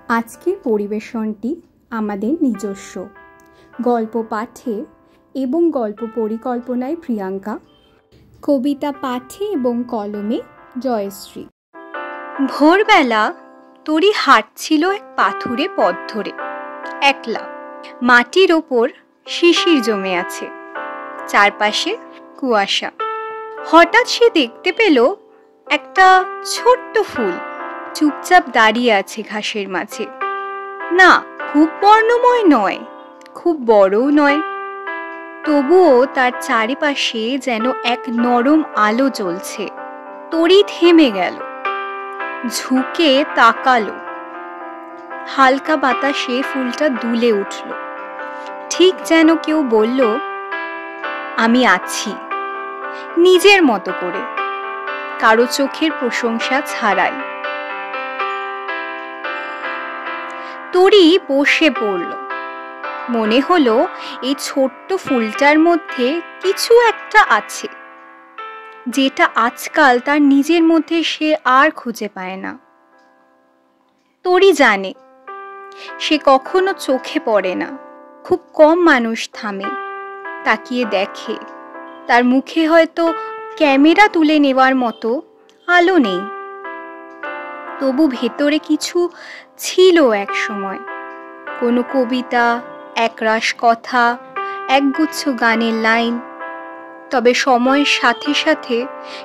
আজকের পরিবেশনটি আমাদের নিজস্ব। গল্প পাঠে এবং গল্প পরিকল্পনায় প্রিয়াঙ্কা, কবিতা পাঠে এবং কলমে জয়শ্রী। ভোরবেলা তরি হাঁটছিল এক পাথুরে পথ ধরে, একলা। মাটির ওপর শিশির জমে আছে, চারপাশে কুয়াশা। হঠাৎ সে দেখতে পেল একটা ছোট্ট ফুল চুপচাপ দাঁড়িয়ে আছে ঘাসের মাঝে। না, খুব বর্ণময় নয়, খুব বড়ও নয়, তবুও তার চারিপাশে যেন এক নরম আলো জ্বলছে। তরি থেমে গেল, ঝুঁকে তাকালো। হালকা বাতাসে ফুলটা দুলে উঠল, ঠিক যেন কেউ বলল, আমি আছি, নিজের মতো করে, কারো চোখের প্রশংসা ছাড়াই। তরি বসে পড়ল। মনে হলো এই ছোট্ট ফুলটার মধ্যে কিছু একটা আছে, যেটা আজকাল তার নিজের মধ্যে সে আর খুঁজে পায় না। তরি জানে সে কখনো চোখে পড়ে না, খুব কম মানুষ থামে, তাকিয়ে দেখে। তার মুখে হয়তো ক্যামেরা তুলে নেওয়ার মতো আলো নেই, তবু ভেতরে কিছু ছিল এক সময়। কোনো কবিতা, একরাশ কথা, একগুচ্ছ গানের লাইন। তবে সময়ের সাথে সাথে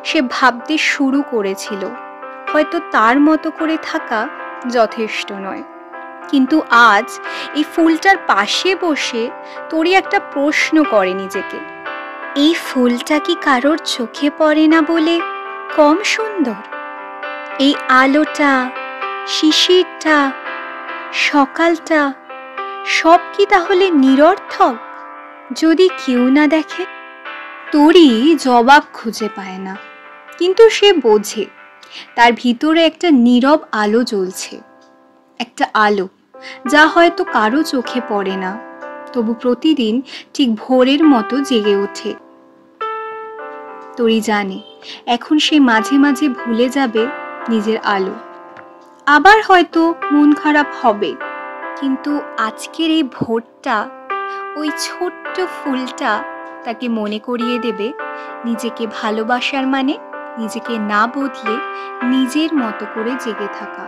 সে ভাবতে শুরু করেছিল, হয়তো তার মতো করে থাকা যথেষ্ট নয়। কিন্তু আজ এই ফুলটার পাশে বসে তরি একটা প্রশ্ন করে নিজেকে, এই ফুলটা কি কারোর চোখে পড়ে না বলে কম সুন্দর? এই আলোটা, শিশিরটা, সকালটা, সব কি তাহলে নিরর্থক যদি কেউ না দেখে? তরি জবাব খুঁজে পায় না, কিন্তু সে বোঝে তার ভিতরে একটা নীরব আলো জ্বলছে। একটা আলো যা হয়তো কারো চোখে পড়ে না, তবু প্রতিদিন ঠিক ভোরের মতো জেগে ওঠে। তরি জানে এখন সে মাঝে মাঝে ভুলে যাবে নিজের আলো, আবার হয়তো মন খারাপ হবে, কিন্তু আজকের এই ভোরটা, ওই ছোট্ট ফুলটা তাকে মনে করিয়ে দেবে নিজেকে ভালোবাসার মানে নিজেকে না বদলে নিজের মতো করে জেগে থাকা।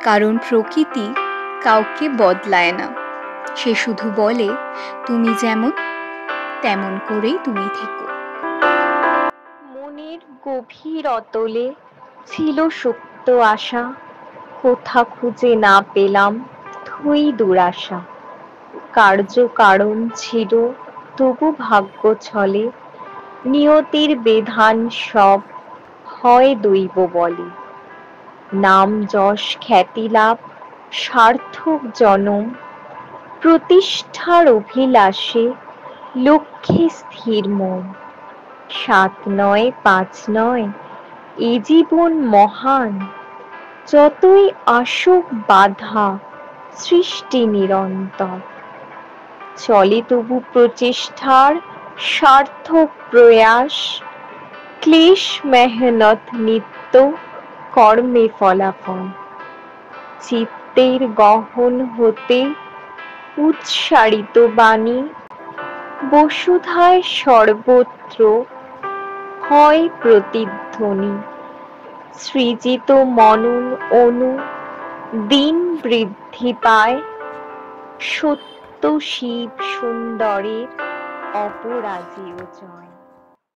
কারণ প্রকৃতি কাউকে বদলায় না, সে শুধু বলে, তুমি যেমন তেমন করেই তুমি থেকো। মনের গভীর অতলে ছিল সুপ্ত আশা, কোথা খুঁজে না পেলাম থই দুরাশা। কার্য কারণ ছিল তবু ভাগ্য ছলে, নিয়তির বিধান সব হয় দৈব বলে। নাম যশ খ্যাতি লাভ সার্থক জনম, প্রতিষ্ঠার অভিলাষে লক্ষ্যে স্থির মন। ৭ নয় ৫ নয় এ জীবন মহান, যতই আসুক বাধা সৃষ্টি নিরন্তর। চলে তবু প্রচেষ্টার সার্থক প্রয়াস, ক্লেশ মেহনত নিত্য কর্মে ফলাফল। চিত্তের গহন হতে উৎসারিত বাণী, বসুধায় সর্বত্র হয় প্রতিধ্বনি। সৃজিত মনন অনু দিন বৃদ্ধি পায়, সত্য শিব সুন্দরের অপরাজেয় জয়।